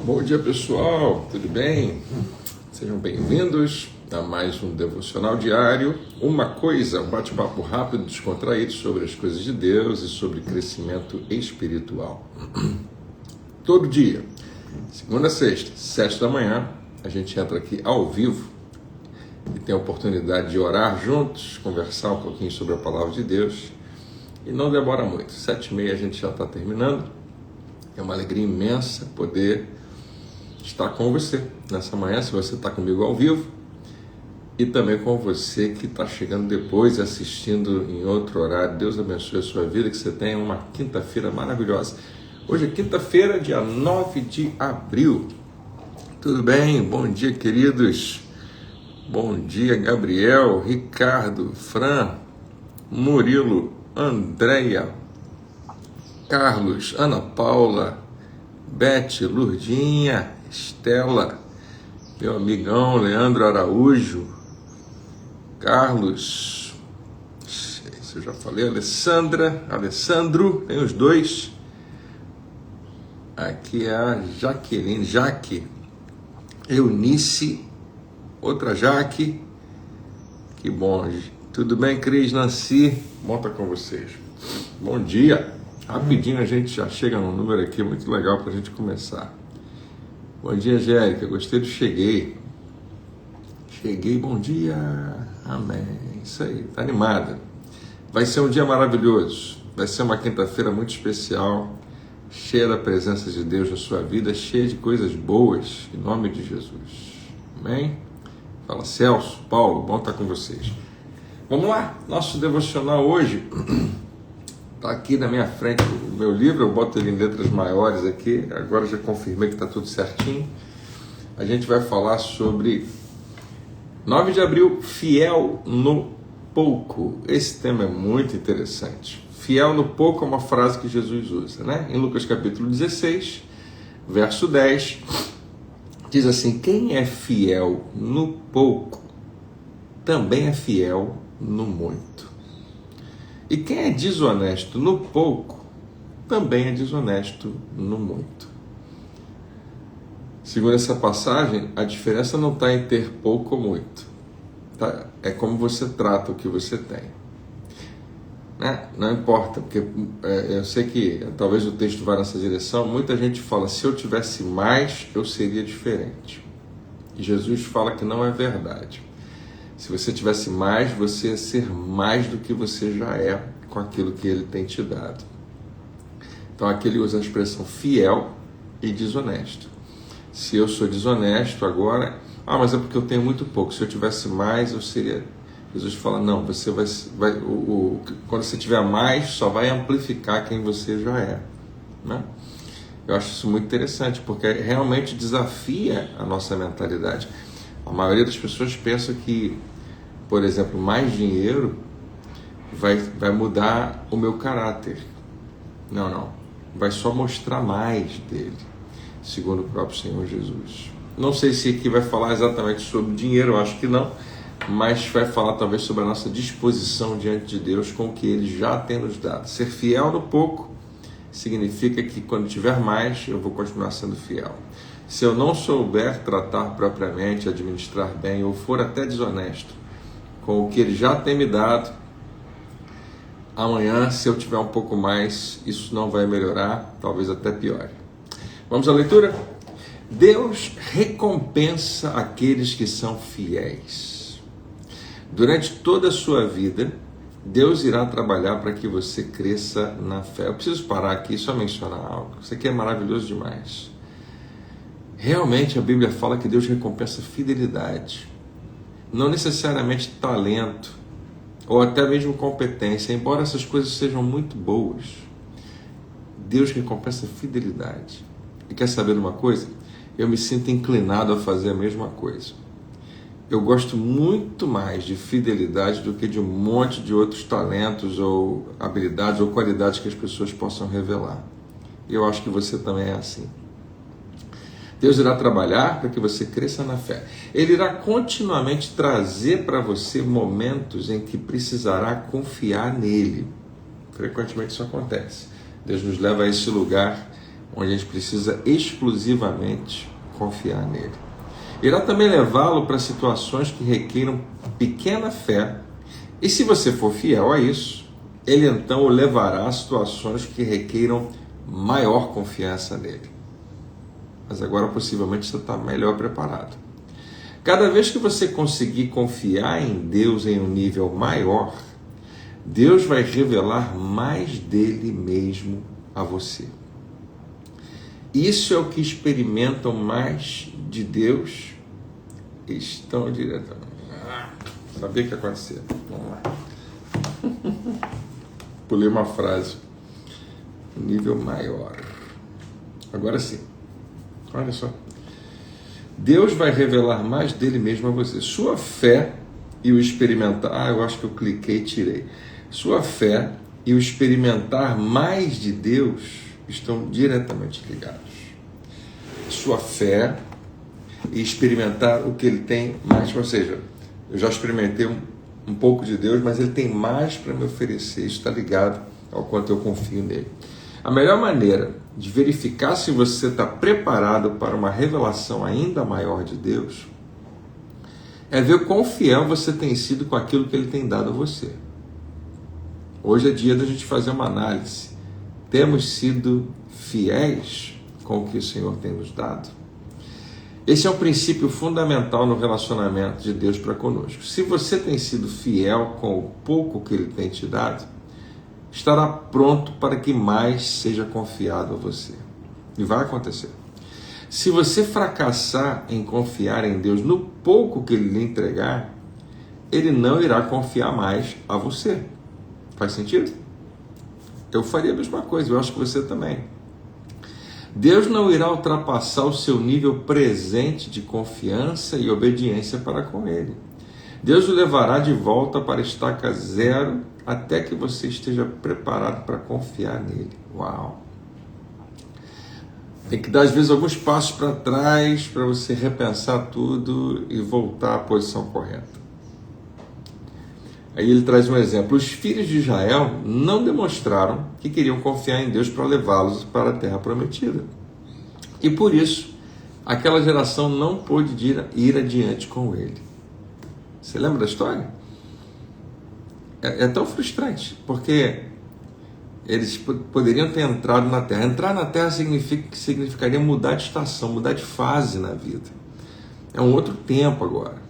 Bom dia, pessoal, tudo bem? Sejam bem-vindos a mais um devocional diário. Uma coisa, um bate-papo rápido, descontraído sobre as coisas de Deus e sobre crescimento espiritual. Todo dia, segunda a sexta, 7 da manhã, a gente entra aqui ao vivo e tem a oportunidade de orar juntos, conversar um pouquinho sobre a palavra de Deus. E não demora muito, 7h30 a gente já está terminando. É uma alegria imensa poder estar com você nessa manhã, se você está comigo ao vivo, e também com você que está chegando depois, assistindo em outro horário. Deus abençoe a sua vida, que você tenha uma quinta-feira maravilhosa. Hoje é quinta-feira, dia 9 de abril. Tudo bem? Bom dia, queridos. Bom dia, Gabriel, Ricardo, Fran, Murilo, Andréia, Carlos, Ana Paula, Beth, Lurdinha, Estela, meu amigão Leandro Araújo, Carlos, isso eu já falei, Alessandro, tem os dois. Aqui é a Jaqueline, Jaque, Eunice, outra Jaque, que bom. Tudo bem, Cris, Nancy? Bom estar com vocês. Bom dia. Rapidinho a gente já chega num número aqui muito legal para a gente começar. Bom dia, Angélica. Gostei do cheguei. Cheguei, bom dia. Amém. Isso aí, tá animada. Vai ser um dia maravilhoso. Vai ser uma quinta-feira muito especial, cheia da presença de Deus na sua vida, cheia de coisas boas, em nome de Jesus. Amém? Fala, Celso, Paulo, bom estar com vocês. Vamos lá, nosso devocional hoje está aqui na minha frente, o meu livro, eu boto ele em letras maiores aqui, agora já confirmei que está tudo certinho. A gente vai falar sobre 9 de abril, fiel no pouco. Esse tema é muito interessante. Fiel no pouco é uma frase que Jesus usa, né? Em Lucas capítulo 16, verso 10, diz assim: quem é fiel no pouco, também é fiel no muito. E quem é desonesto no pouco, também é desonesto no muito. Segundo essa passagem, a diferença não está em ter pouco ou muito. Tá? É como você trata o que você tem. Né? Não importa, porque eu sei que talvez o texto vá nessa direção. Muita gente fala, se eu tivesse mais, eu seria diferente. E Jesus fala que não é verdade. Se você tivesse mais, você ia ser mais do que você já é com aquilo que ele tem te dado. Então aqui ele usa a expressão fiel e desonesto. Se eu sou desonesto agora, mas é porque eu tenho muito pouco. Se eu tivesse mais, eu seria... Jesus fala, não, você quando você tiver mais, só vai amplificar quem você já é. Né? Eu acho isso muito interessante, porque realmente desafia a nossa mentalidade. A maioria das pessoas pensa que, por exemplo, mais dinheiro vai mudar o meu caráter. Não. Vai só mostrar mais dele, segundo o próprio Senhor Jesus. Não sei se aqui vai falar exatamente sobre dinheiro, eu acho que não, mas vai falar talvez sobre a nossa disposição diante de Deus com o que Ele já tem nos dado. Ser fiel no pouco significa que quando tiver mais, eu vou continuar sendo fiel. Se eu não souber tratar propriamente, administrar bem, ou for até desonesto com o que Ele já tem me dado, amanhã, se eu tiver um pouco mais, isso não vai melhorar, talvez até piore. Vamos à leitura? Deus recompensa aqueles que são fiéis. Durante toda a sua vida, Deus irá trabalhar para que você cresça na fé. Eu preciso parar aqui e só mencionar algo. Isso aqui é maravilhoso demais. Realmente a Bíblia fala que Deus recompensa fidelidade, não necessariamente talento ou até mesmo competência, embora essas coisas sejam muito boas. Deus recompensa fidelidade. E quer saber de uma coisa? Eu me sinto inclinado a fazer a mesma coisa. Eu gosto muito mais de fidelidade do que de um monte de outros talentos ou habilidades ou qualidades que as pessoas possam revelar. E eu acho que você também é assim. Deus irá trabalhar para que você cresça na fé. Ele irá continuamente trazer para você momentos em que precisará confiar nele. Frequentemente isso acontece. Deus nos leva a esse lugar onde a gente precisa exclusivamente confiar nele. Irá também levá-lo para situações que requeram pequena fé, e se você for fiel a isso, ele então o levará a situações que requeiram maior confiança nele. Mas agora possivelmente você está melhor preparado. Cada vez que você conseguir confiar em Deus em um nível maior, Deus vai revelar mais dele mesmo a você. Isso é o que experimentam mais de Deus. Estão diretamente. Sabia que ia acontecer. Vamos lá. Pulei uma frase. Nível maior. Agora sim. Olha só. Deus vai revelar mais dele mesmo a você. Sua fé e o experimentar... eu acho que eu cliquei e tirei. Sua fé e o experimentar mais de Deus estão diretamente ligados. Sua fé e experimentar o que ele tem mais, ou seja, eu já experimentei um pouco de Deus, mas ele tem mais para me oferecer. Isso está ligado ao quanto eu confio nele. A melhor maneira de verificar se você está preparado para uma revelação ainda maior de Deus é ver quão fiel você tem sido com aquilo que ele tem dado a você. Hoje é dia da gente fazer uma análise. Temos sido fiéis com o que o Senhor tem nos dado? Esse é um princípio fundamental no relacionamento de Deus para conosco. Se você tem sido fiel com o pouco que ele tem te dado, estará pronto para que mais seja confiado a você. E vai acontecer. Se você fracassar em confiar em Deus no pouco que ele lhe entregar, ele não irá confiar mais a você. Faz sentido? Eu faria a mesma coisa, eu acho que você também. Deus não irá ultrapassar o seu nível presente de confiança e obediência para com ele. Deus o levará de volta para a estaca zero até que você esteja preparado para confiar nele. Uau! Tem que dar, às vezes, alguns passos para trás para você repensar tudo e voltar à posição correta. Aí ele traz um exemplo. Os filhos de Israel não demonstraram que queriam confiar em Deus para levá-los para a terra prometida. E por isso, aquela geração não pôde ir adiante com ele. Você lembra da história? É tão frustrante, porque eles poderiam ter entrado na terra. Entrar na terra significaria mudar de estação, mudar de fase na vida. É um outro tempo agora.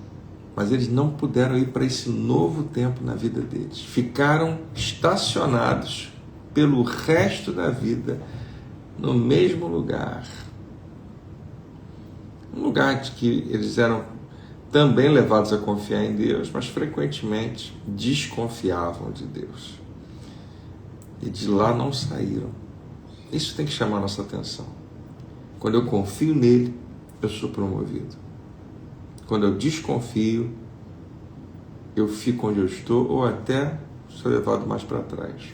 Mas eles não puderam ir para esse novo tempo na vida deles. Ficaram estacionados pelo resto da vida no mesmo lugar. Um lugar de que eles eram também levados a confiar em Deus, mas frequentemente desconfiavam de Deus. E de lá não saíram. Isso tem que chamar a nossa atenção. Quando eu confio nele, eu sou promovido. Quando eu desconfio, eu fico onde eu estou ou até sou levado mais para trás.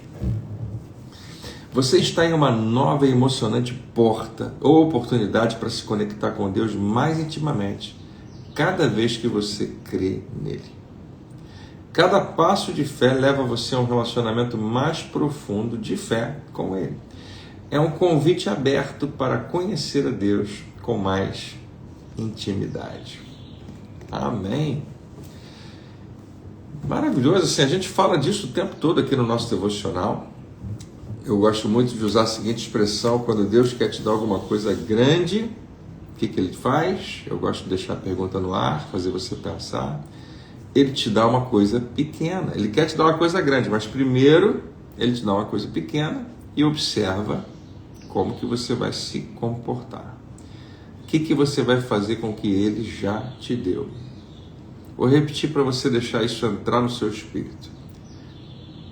Você está em uma nova e emocionante porta ou oportunidade para se conectar com Deus mais intimamente, cada vez que você crê nele. Cada passo de fé leva você a um relacionamento mais profundo de fé com ele. É um convite aberto para conhecer a Deus com mais intimidade. Amém. Maravilhoso, assim, a gente fala disso o tempo todo aqui no nosso devocional. Eu gosto muito de usar a seguinte expressão: quando Deus quer te dar alguma coisa grande, o que ele faz? Eu gosto de deixar a pergunta no ar, fazer você pensar. Ele te dá uma coisa pequena. Ele quer te dar uma coisa grande, mas primeiro ele te dá uma coisa pequena e observa como que você vai se comportar. O que você vai fazer com o que ele já te deu? Vou repetir para você deixar isso entrar no seu espírito.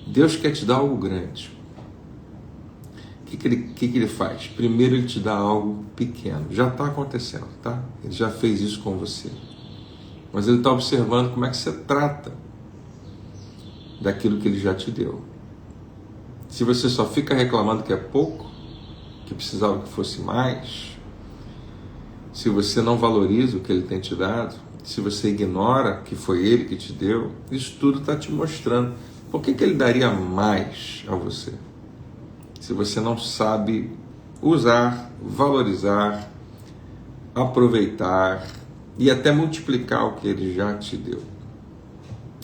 Deus quer te dar algo grande. O que ele faz? Primeiro ele te dá algo pequeno. Já está acontecendo, tá? Ele já fez isso com você. Mas ele está observando como é que você trata daquilo que ele já te deu. Se você só fica reclamando que é pouco, que precisava que fosse mais, se você não valoriza o que ele tem te dado, se você ignora que foi ele que te deu, isso tudo está te mostrando por que ele daria mais a você, se você não sabe usar, valorizar, aproveitar e até multiplicar o que Ele já te deu.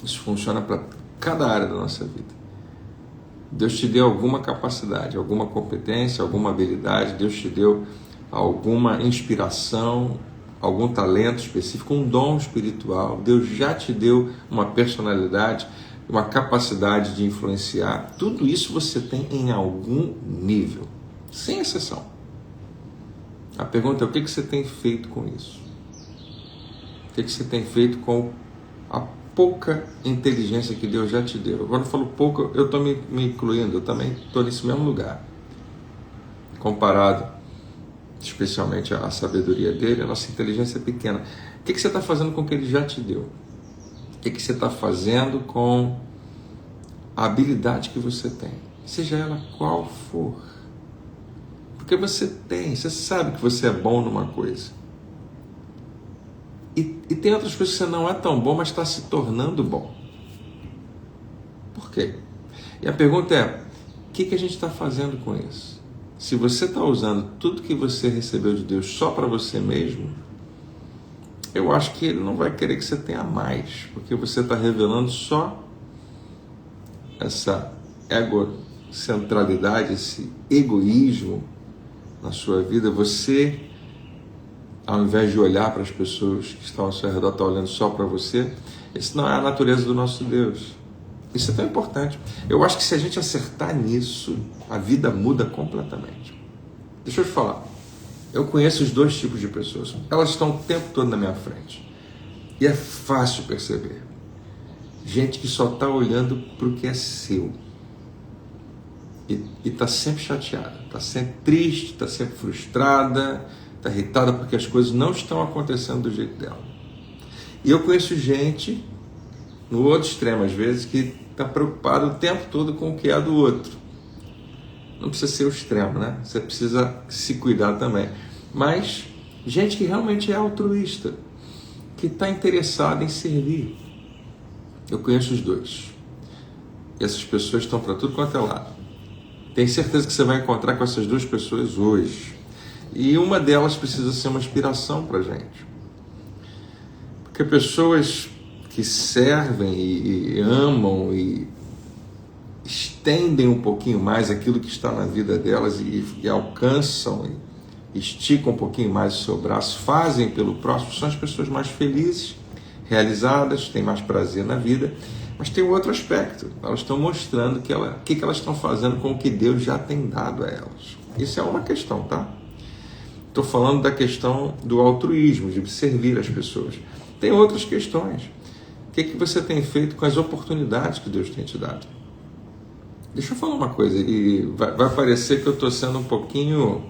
Isso funciona para cada área da nossa vida. Deus te deu alguma capacidade, alguma competência, alguma habilidade, Deus te deu alguma inspiração, algum talento específico, um dom espiritual, Deus já te deu uma personalidade, uma capacidade de influenciar. Tudo isso você tem em algum nível, sem exceção. A pergunta é: o que você tem feito com isso? O que você tem feito com a pouca inteligência que Deus já te deu? Quando eu falo pouco, eu estou me incluindo, eu também estou nesse mesmo lugar. Comparado, especialmente à sabedoria dele, a nossa inteligência é pequena. O que você está fazendo com o que ele já te deu? O que você está fazendo com a habilidade que você tem? Seja ela qual for. Porque você sabe que você é bom numa coisa. E tem outras coisas que você não é tão bom, mas está se tornando bom. Por quê? E a pergunta é: o que a gente está fazendo com isso? Se você está usando tudo que você recebeu de Deus só para você mesmo, eu acho que Ele não vai querer que você tenha mais, porque você está revelando só essa egocentralidade, esse egoísmo na sua vida. Você, ao invés de olhar para as pessoas que estão ao seu redor, está olhando só para você. Isso não é a natureza do nosso Deus. Isso é tão importante. Eu acho que se a gente acertar nisso, a vida muda completamente. Deixa eu te falar. Eu conheço os dois tipos de pessoas. Elas estão o tempo todo na minha frente. E é fácil perceber. Gente que só está olhando para o que é seu. E está sempre chateada, está sempre triste, está sempre frustrada, está irritada porque as coisas não estão acontecendo do jeito dela. E eu conheço gente, no outro extremo às vezes, que está preocupado o tempo todo com o que é do outro. Não precisa ser o extremo, né? Você precisa se cuidar também. Mas gente que realmente é altruísta, que está interessada em servir. Eu conheço os dois. E essas pessoas estão para tudo quanto é lado. Tenho certeza que você vai encontrar com essas duas pessoas hoje. E uma delas precisa ser uma inspiração para a gente. Porque pessoas que servem e amam e estendem um pouquinho mais aquilo que está na vida delas e alcançam e esticam um pouquinho mais o seu braço, fazem pelo próximo, são as pessoas mais felizes, realizadas, têm mais prazer na vida. Mas tem um outro aspecto. Elas estão mostrando o que elas estão fazendo com o que Deus já tem dado a elas. Isso é uma questão, tá? Estou falando da questão do altruísmo, de servir as pessoas. Tem outras questões. O que você tem feito com as oportunidades que Deus tem te dado? Deixa eu falar uma coisa, e vai parecer que eu estou sendo um pouquinho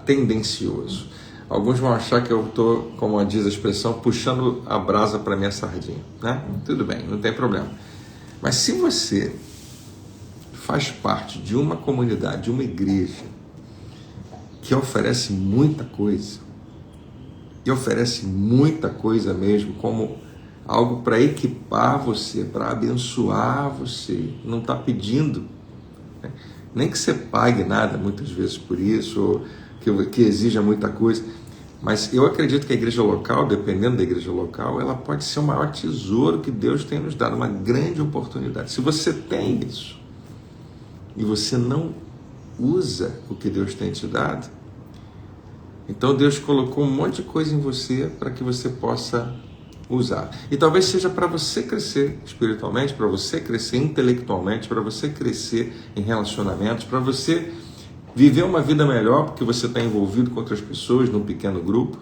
tendencioso. Alguns vão achar que eu estou, como diz a expressão, puxando a brasa para minha sardinha, né? Tudo bem, não tem problema. Mas se você faz parte de uma comunidade, de uma igreja que oferece muita coisa, e oferece muita coisa mesmo, como algo para equipar você, para abençoar você, não está pedindo, né? Nem que você pague nada muitas vezes por isso, ou que exija muita coisa, mas eu acredito que a igreja local, dependendo da igreja local, ela pode ser o maior tesouro que Deus tem nos dado, uma grande oportunidade. Se você tem isso e você não usa o que Deus tem te dado, então Deus colocou um monte de coisa em você para que você possa usar. E talvez seja para você crescer espiritualmente, para você crescer intelectualmente, para você crescer em relacionamentos, para você viver uma vida melhor porque você está envolvido com outras pessoas num pequeno grupo,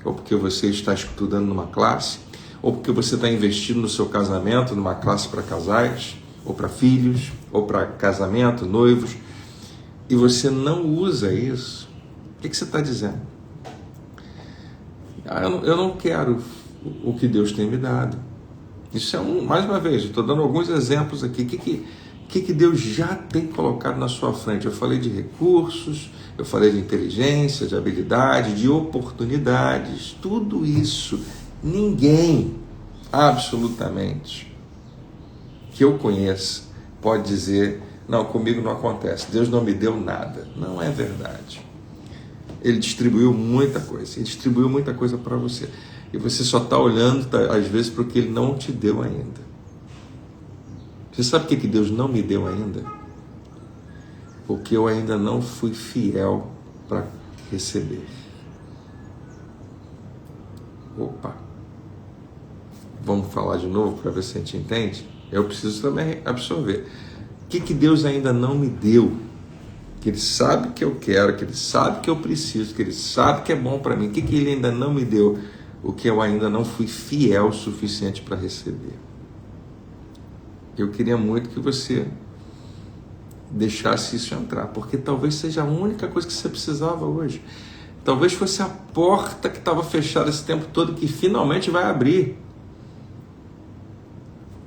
ou porque você está estudando numa classe, ou porque você está investindo no seu casamento, numa classe para casais, ou para filhos, ou para casamento, noivos, e você não usa isso. O que você está dizendo? Eu não quero o que Deus tem me dado. Isso é mais uma vez, eu estou dando alguns exemplos aqui. O que Deus já tem colocado na sua frente? Eu falei de recursos, eu falei de inteligência, de habilidade, de oportunidades, tudo isso. Ninguém, absolutamente, que eu conheça, pode dizer: não, comigo não acontece, Deus não me deu nada. Não é verdade. Ele distribuiu muita coisa, ele distribuiu muita coisa para você. E você só está olhando, às vezes, para o que ele não te deu ainda. Você sabe o que Deus não me deu ainda? Porque eu ainda não fui fiel para receber. Opa! Vamos falar de novo para ver se a gente entende? Eu preciso também absorver. O que Deus ainda não me deu? Que Ele sabe que eu quero, que Ele sabe que eu preciso, que Ele sabe que é bom para mim. O que Ele ainda não me deu? O que eu ainda não fui fiel o suficiente para receber. Eu queria muito que você deixasse isso entrar, porque talvez seja a única coisa que você precisava hoje. Talvez fosse a porta que estava fechada esse tempo todo que finalmente vai abrir.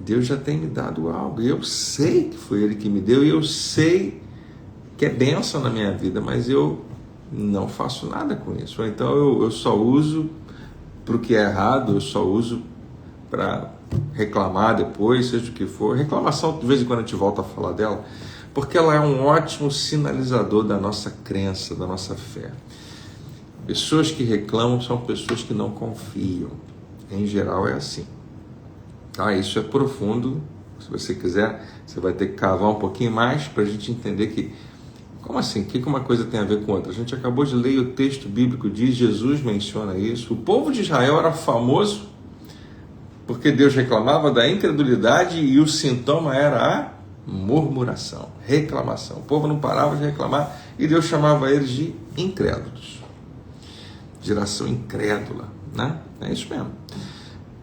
Deus já tem me dado algo, e eu sei que foi Ele que me deu, e eu sei que é bênção na minha vida, mas eu não faço nada com isso. Ou então eu só uso para o que é errado, eu só uso para reclamar depois, seja o que for. Reclamação, de vez em quando a gente volta a falar dela, porque ela é um ótimo sinalizador da nossa crença, da nossa fé. Pessoas que reclamam são pessoas que não confiam. Em geral é assim. Tá? Isso é profundo. Se você quiser, você vai ter que cavar um pouquinho mais para a gente entender que, como assim? O que uma coisa tem a ver com outra? A gente acabou de ler, o texto bíblico diz, Jesus menciona isso. O povo de Israel era famoso porque Deus reclamava da incredulidade e o sintoma era a murmuração, reclamação. O povo não parava de reclamar e Deus chamava eles de incrédulos. Geração incrédula, né? É isso mesmo.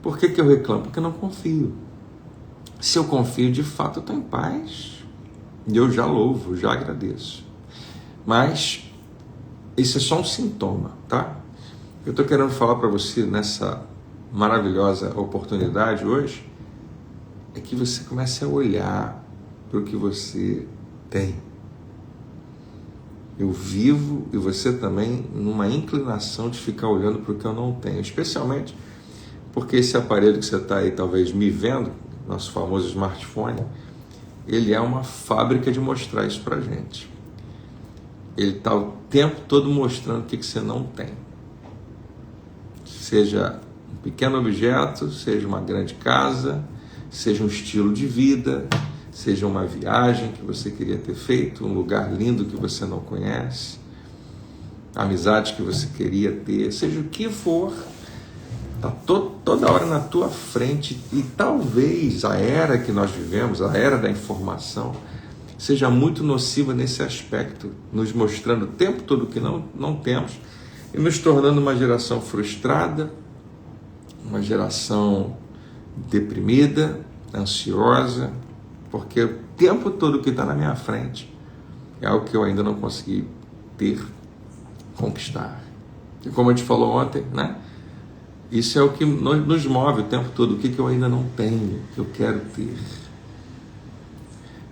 Por que eu reclamo? Porque eu não confio. Se eu confio, de fato, eu estou em paz. E eu já louvo, já agradeço. Mas isso é só um sintoma, tá? Eu estou querendo falar para você nessa maravilhosa oportunidade hoje é que você comece a olhar para o que você tem. Eu vivo, e você também, numa inclinação de ficar olhando para o que eu não tenho, especialmente porque esse aparelho que você está aí talvez me vendo, nosso famoso smartphone, ele é uma fábrica de mostrar isso para a gente. Ele está o tempo todo mostrando o que você não tem. Seja um pequeno objeto, seja uma grande casa, seja um estilo de vida, seja uma viagem que você queria ter feito, um lugar lindo que você não conhece, amizade que você queria ter, seja o que for, está toda hora na tua frente. E talvez a era que nós vivemos, a era da informação, seja muito nociva nesse aspecto, nos mostrando o tempo todo que não temos e nos tornando uma geração frustrada, uma geração deprimida, ansiosa, porque o tempo todo que está na minha frente é algo que eu ainda não consegui ter, conquistar. E como a gente falou ontem, né? Isso é o que nos move o tempo todo, o que eu ainda não tenho, que eu quero ter.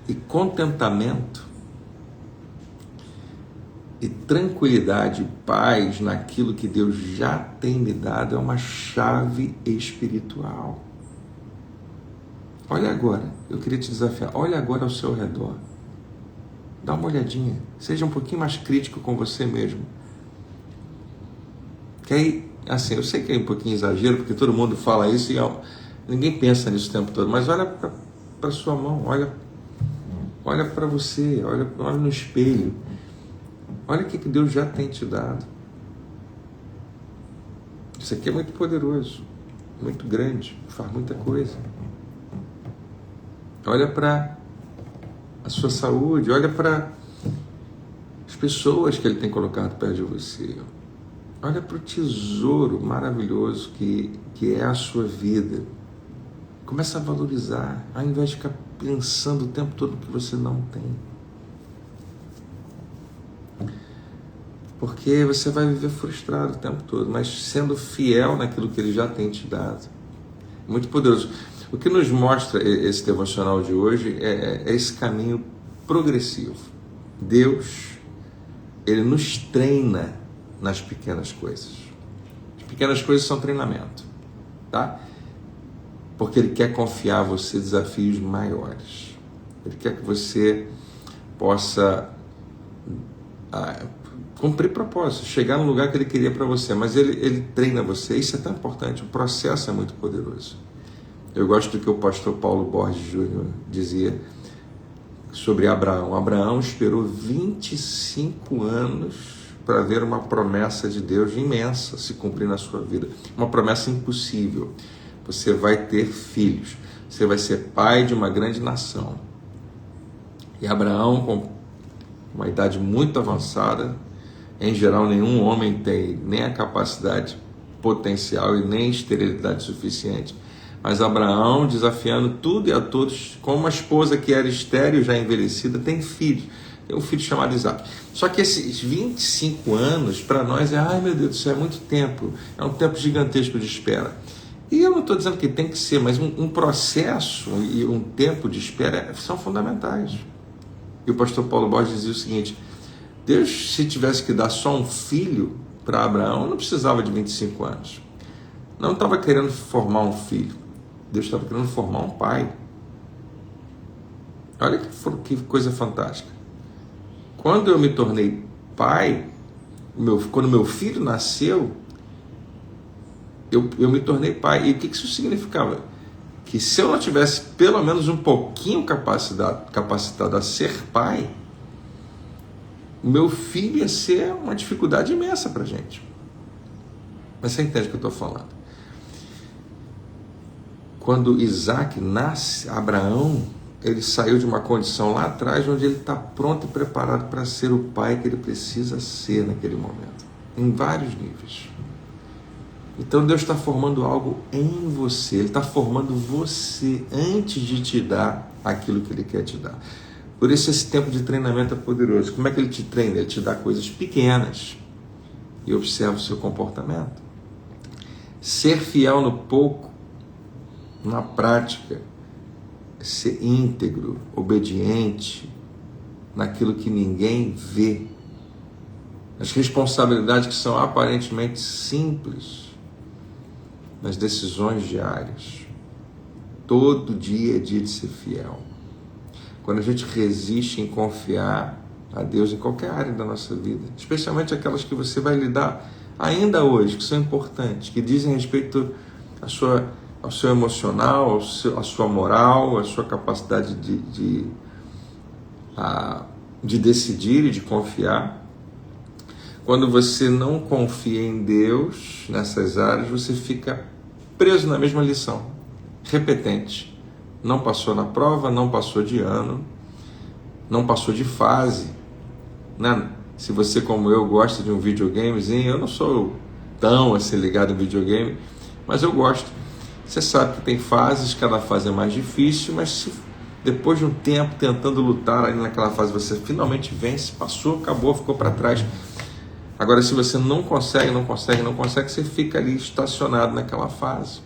E contentamento e tranquilidade e paz naquilo que Deus já tem me dado é uma chave espiritual. Olha agora, eu queria te desafiar, olha agora ao seu redor. Dá uma olhadinha, seja um pouquinho mais crítico com você mesmo. Que aí, assim, eu sei que é um pouquinho exagero, porque todo mundo fala isso e ninguém pensa nisso o tempo todo, mas olha para sua mão, olha para você, olha no espelho. Olha o que Deus já tem te dado. Isso aqui é muito poderoso, muito grande, faz muita coisa. Olha para a sua saúde, olha para as pessoas que Ele tem colocado perto de você. Olha para o tesouro maravilhoso que é a sua vida. Começa a valorizar, ao invés de ficar pensando o tempo todo que você não tem. Porque você vai viver frustrado o tempo todo, mas sendo fiel naquilo que Ele já tem te dado. Muito poderoso. O que nos mostra esse devocional de hoje é esse caminho progressivo. Deus, Ele nos treina nas pequenas coisas. As pequenas coisas são treinamento, tá? Porque Ele quer confiar a você desafios maiores. Ele quer que você possa cumprir propósito, chegar no lugar que Ele queria para você, mas ele treina você. Isso é tão importante, o processo é muito poderoso. Eu gosto do que o pastor Paulo Borges Júnior dizia sobre Abraão. Abraão esperou 25 anos para ver uma promessa de Deus imensa se cumprir na sua vida. Uma promessa impossível. Você vai ter filhos, você vai ser pai de uma grande nação. E Abraão, com uma idade muito avançada, em geral nenhum homem tem nem a capacidade potencial e nem esterilidade suficiente, mas Abraão, desafiando tudo e a todos, com uma esposa que era estéril, já envelhecida, tem filho. Tem um filho chamado Isaac. Só que esses 25 anos, para nós, ai meu Deus do céu, é muito tempo. É um tempo gigantesco de espera. E eu não estou dizendo que tem que ser, mas um processo e um tempo de espera são fundamentais. E o pastor Paulo Borges dizia o seguinte: Deus, se tivesse que dar só um filho para Abraão, não precisava de 25 anos. Não estava querendo formar um filho. Deus estava querendo formar um pai. Olha que coisa fantástica. Quando eu me tornei pai, quando meu filho nasceu, eu me tornei pai. E o que isso significava? Que se eu não tivesse pelo menos um pouquinho capacitado a ser pai, o meu filho ia ser uma dificuldade imensa para a gente. Mas você entende o que eu estou falando? Quando Isaac nasce, Abraão, ele saiu de uma condição lá atrás onde ele está pronto e preparado para ser o pai que ele precisa ser naquele momento, em vários níveis. Então Deus está formando algo em você, Ele está formando você antes de te dar aquilo que Ele quer te dar. Por isso esse tempo de treinamento é poderoso. Como é que Ele te treina? Ele te dá coisas pequenas e observa o seu comportamento. Ser fiel no pouco, na prática, ser íntegro, obediente naquilo que ninguém vê. As responsabilidades que são aparentemente simples, nas decisões diárias. Todo dia é dia de ser fiel. Quando a gente resiste em confiar a Deus em qualquer área da nossa vida, especialmente aquelas que você vai lidar ainda hoje, que são importantes, que dizem respeito ao seu emocional, à sua moral, à sua capacidade de decidir e de confiar. Quando você não confia em Deus nessas áreas, você fica preso na mesma lição, repetente. Não passou na prova, não passou de ano, não passou de fase. Né? Se você, como eu, gosta de um videogamezinho, eu não sou tão assim ligado em videogame, mas eu gosto. Você sabe que tem fases, cada fase é mais difícil, mas se depois de um tempo tentando lutar ali naquela fase, você finalmente vence, passou, acabou, ficou para trás. Agora, se você não consegue, você fica ali estacionado naquela fase.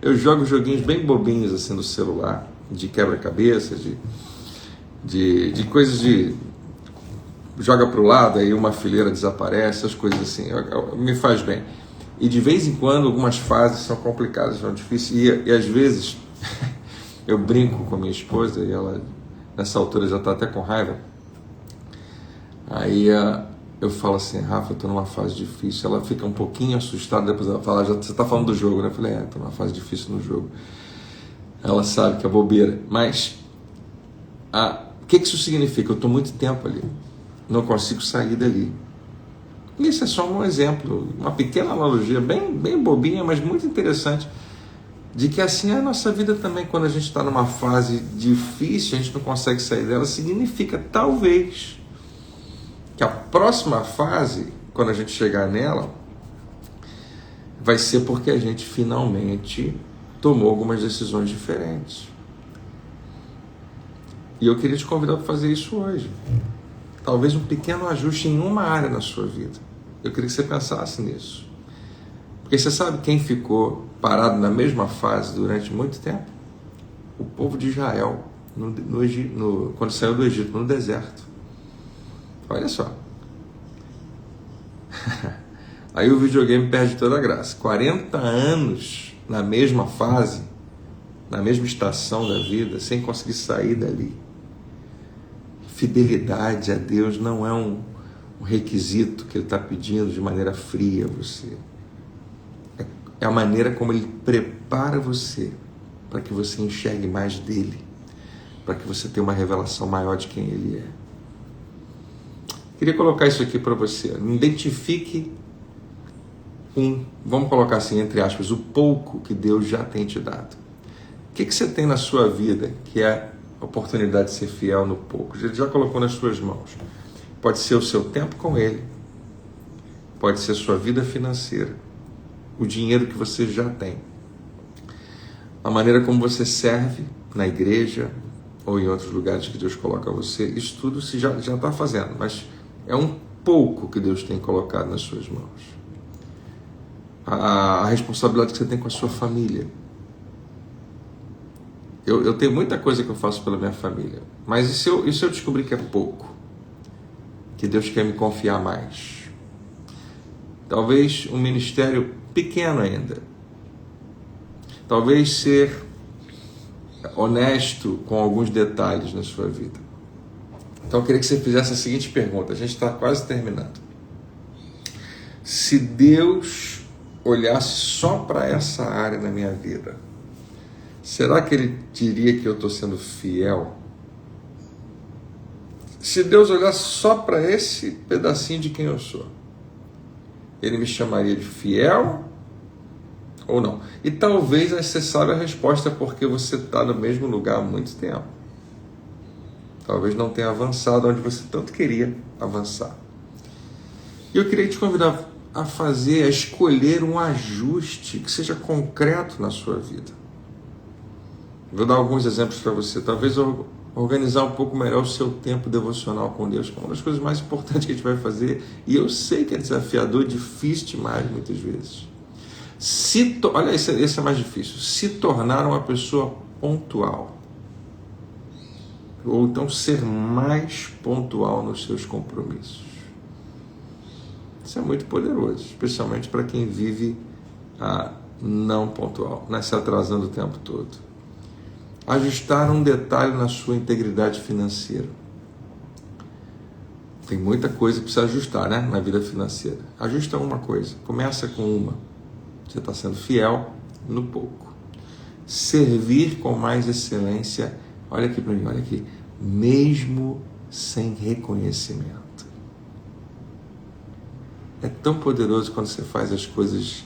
Eu jogo joguinhos bem bobinhos assim no celular, de quebra-cabeça, de coisas de... joga para o lado, aí uma fileira desaparece, essas coisas assim, me faz bem. E de vez em quando, algumas fases são complicadas, são difíceis, e às vezes eu brinco com a minha esposa, e ela nessa altura já está até com raiva. Aí eu falo assim: Rafa, eu estou numa fase difícil. Ela fica um pouquinho assustada, depois ela fala: você está falando do jogo, né? Eu falei: estou numa fase difícil no jogo. Ela sabe que é bobeira. Mas o que isso significa? Eu estou muito tempo ali, não consigo sair dali. Isso é só um exemplo, uma pequena analogia, bem bobinha, mas muito interessante, de que assim é a nossa vida também. Quando a gente está numa fase difícil, a gente não consegue sair dela, significa talvez que a próxima fase, quando a gente chegar nela, vai ser porque a gente finalmente tomou algumas decisões diferentes. E eu queria te convidar para fazer isso hoje. Talvez um pequeno ajuste em uma área na sua vida. Eu queria que você pensasse nisso. Porque você sabe quem ficou parado na mesma fase durante muito tempo? O povo de Israel, quando saiu do Egito, no deserto. Olha só. Aí o videogame perde toda a graça. 40 anos na mesma fase, na mesma estação da vida, sem conseguir sair dali. fidelidade a Deus não é um requisito que Ele está pedindo de maneira fria a você. É a maneira como Ele prepara você para que você enxergue mais dele, para que você tenha uma revelação maior de quem Ele é. Queria colocar isso aqui para você. Identifique vamos colocar assim, entre aspas, o pouco que Deus já tem te dado. O que você tem na sua vida que é a oportunidade de ser fiel no pouco? Ele já colocou nas suas mãos. Pode ser o seu tempo com Ele, pode ser a sua vida financeira, o dinheiro que você já tem, a maneira como você serve na igreja ou em outros lugares que Deus coloca você. Isso tudo você já está fazendo, mas é um pouco que Deus tem colocado nas suas mãos. A responsabilidade que você tem com a sua família. Eu tenho muita coisa que eu faço pela minha família, mas e se eu descobrir que é pouco? Que Deus quer me confiar mais? Talvez um ministério pequeno ainda. Talvez ser honesto com alguns detalhes na sua vida. Então eu queria que você fizesse a seguinte pergunta. A gente está quase terminando. Se Deus olhasse só para essa área na minha vida, será que Ele diria que eu estou sendo fiel? Se Deus olhasse só para esse pedacinho de quem eu sou, Ele me chamaria de fiel ou não? E talvez você saiba a resposta, porque você está no mesmo lugar há muito tempo. Talvez não tenha avançado onde você tanto queria avançar. E eu queria te convidar a escolher um ajuste que seja concreto na sua vida. Vou dar alguns exemplos para você. Talvez organizar um pouco melhor o seu tempo devocional com Deus, que é uma das coisas mais importantes que a gente vai fazer. E eu sei que é desafiador, difícil demais muitas vezes. Olha, esse é mais difícil. Se tornar uma pessoa pontual. Ou então ser mais pontual nos seus compromissos. Isso é muito poderoso, especialmente para quem vive não pontual, né? Se atrasando o tempo todo. Ajustar um detalhe na sua integridade financeira. Tem muita coisa que precisa ajustar, né, na vida financeira. Ajusta uma coisa, começa com uma. Você está sendo fiel no pouco. Servir com mais excelência, olha aqui para mim, olha aqui, mesmo sem reconhecimento. É tão poderoso quando você faz as coisas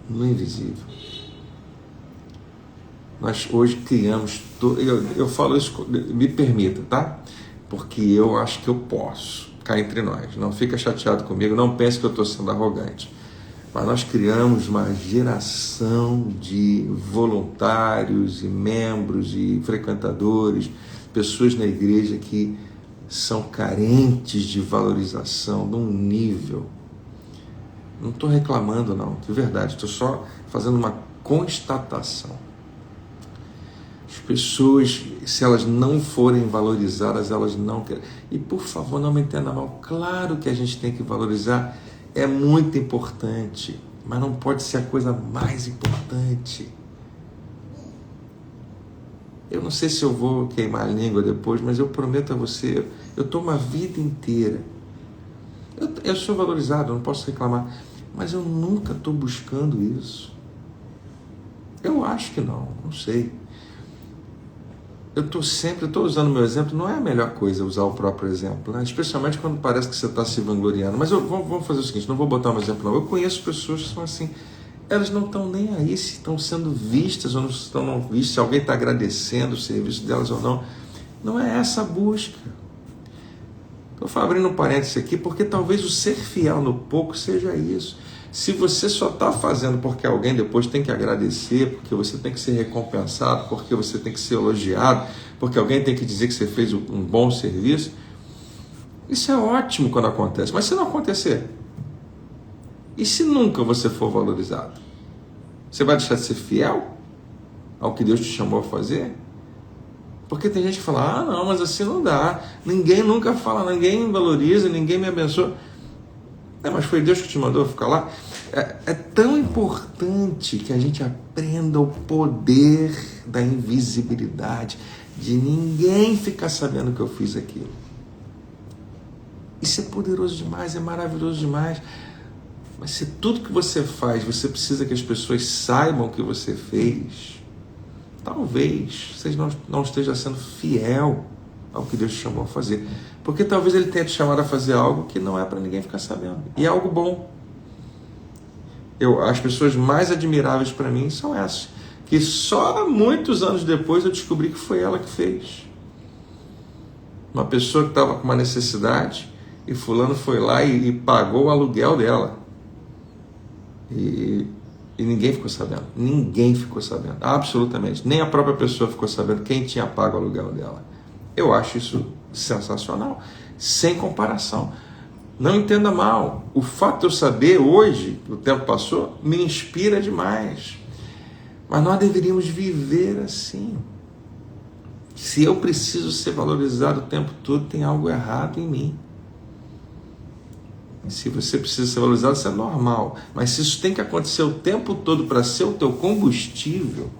no invisível. Nós hoje criamos... Eu falo isso, me permita, tá? Porque eu acho que eu posso, cá entre nós. Não fica chateado comigo, não pense que eu estou sendo arrogante. Mas nós criamos uma geração de voluntários e membros e frequentadores, pessoas na igreja que são carentes de valorização num nível... Não estou reclamando, não, de verdade, estou só fazendo uma constatação. As pessoas, se elas não forem valorizadas, elas não querem. E por favor, não me entenda mal, claro que a gente tem que valorizar, é muito importante, mas não pode ser a coisa mais importante. Eu não sei se eu vou queimar a língua depois, mas eu prometo a você, eu estou uma vida inteira. Eu sou valorizado, não posso reclamar, mas eu nunca estou buscando isso. Eu acho que não sei. Eu estou usando o meu exemplo, não é a melhor coisa usar o próprio exemplo, né? Especialmente quando parece que você está se vangloriando. Mas vamos fazer o seguinte, não vou botar um exemplo não. Eu conheço pessoas que são assim, elas não estão nem aí se estão sendo vistas ou não estão vistas, se alguém está agradecendo o serviço delas ou não. Não é essa a busca. Estou abrindo um parênteses aqui, porque talvez o ser fiel no pouco seja isso. Se você só está fazendo porque alguém depois tem que agradecer, porque você tem que ser recompensado, porque você tem que ser elogiado, porque alguém tem que dizer que você fez um bom serviço, isso é ótimo quando acontece. Mas se não acontecer, e se nunca você for valorizado? Você vai deixar de ser fiel ao que Deus te chamou a fazer? Porque tem gente que fala, não, mas assim não dá. Ninguém nunca fala, ninguém valoriza, ninguém me abençoa. Mas foi Deus que te mandou ficar lá. É tão importante que a gente aprenda o poder da invisibilidade, de ninguém ficar sabendo que eu fiz aquilo. Isso é poderoso demais, é maravilhoso demais. Mas se tudo que você faz, você precisa que as pessoas saibam o que você fez, talvez você não esteja sendo fiel ao que Deus te chamou a fazer. Porque talvez Ele tenha te chamado a fazer algo que não é para ninguém ficar sabendo. E é algo bom. As pessoas mais admiráveis para mim são essas, que só muitos anos depois eu descobri que foi ela que fez. Uma pessoa que estava com uma necessidade e fulano foi lá e pagou o aluguel dela. E ninguém ficou sabendo. Ninguém ficou sabendo. Absolutamente. Nem a própria pessoa ficou sabendo quem tinha pago o aluguel dela. Eu acho isso sensacional. Sem comparação. Não entenda mal. O fato de eu saber hoje, o tempo passou, me inspira demais. Mas nós deveríamos viver assim. Se eu preciso ser valorizado o tempo todo, tem algo errado em mim. Se você precisa ser valorizado, isso é normal. Mas se isso tem que acontecer o tempo todo para ser o teu combustível,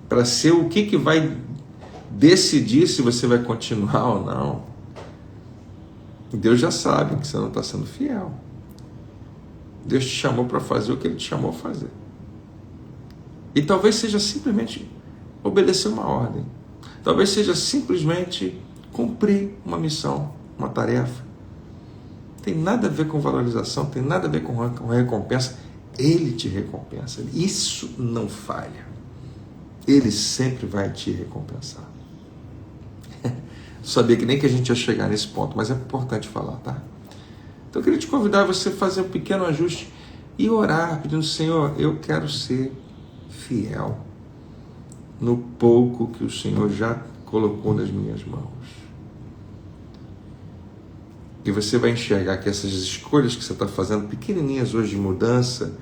para ser o que vai decidir se você vai continuar ou não, Deus já sabe que você não está sendo fiel. Deus te chamou para fazer o que Ele te chamou a fazer. E talvez seja simplesmente obedecer uma ordem. Talvez seja simplesmente cumprir uma missão, uma tarefa. Tem nada a ver com valorização, tem nada a ver com recompensa. Ele te recompensa. Isso não falha. Ele sempre vai te recompensar. Sabia que nem que a gente ia chegar nesse ponto, mas é importante falar, tá? Então eu queria te convidar a você fazer um pequeno ajuste e orar, pedindo: Senhor, eu quero ser fiel no pouco que o Senhor já colocou nas minhas mãos. E você vai enxergar que essas escolhas que você está fazendo, pequenininhas hoje de mudança,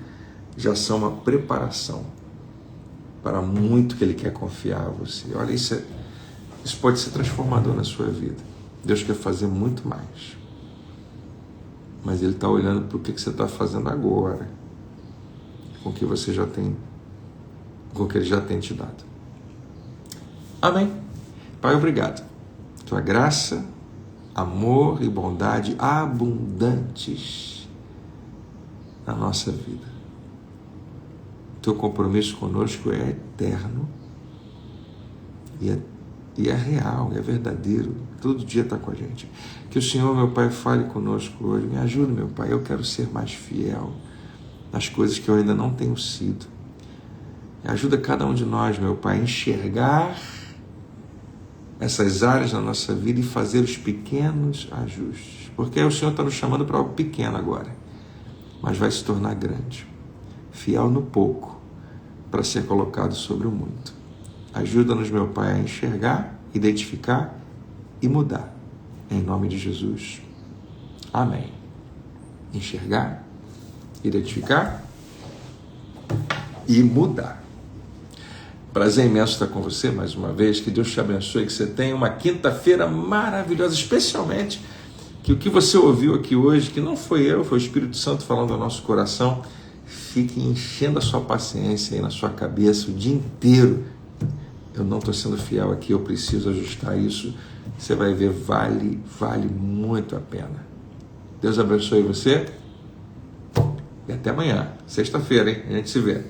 já são uma preparação para muito que Ele quer confiar a você. Olha, isso pode ser transformador na sua vida. Deus quer fazer muito mais. Mas Ele está olhando para o que você está fazendo agora, com o que você já tem, com o que Ele já tem te dado. Amém. Pai, obrigado. Tua graça, amor e bondade abundantes na nossa vida. Teu compromisso conosco é eterno e é real, é verdadeiro. Todo dia está com a gente. Que o Senhor, meu Pai, fale conosco hoje. Me ajude, meu Pai. Eu quero ser mais fiel nas coisas que eu ainda não tenho sido. Ajuda cada um de nós, meu Pai, a enxergar essas áreas na nossa vida e fazer os pequenos ajustes. Porque o Senhor está nos chamando para algo pequeno agora, mas vai se tornar grande. Fiel no pouco, para ser colocado sobre o muito. Ajuda-nos, meu Pai, a enxergar, identificar e mudar. Em nome de Jesus. Amém. Enxergar, identificar e mudar. Prazer imenso estar com você mais uma vez. Que Deus te abençoe, que você tenha uma quinta-feira maravilhosa, especialmente que o que você ouviu aqui hoje, que não foi eu, foi o Espírito Santo falando ao nosso coração, fique enchendo a sua paciência aí na sua cabeça o dia inteiro. Eu não estou sendo fiel aqui, eu preciso ajustar isso. Você vai ver, vale muito a pena. Deus abençoe você e até amanhã, sexta-feira, hein? A gente se vê.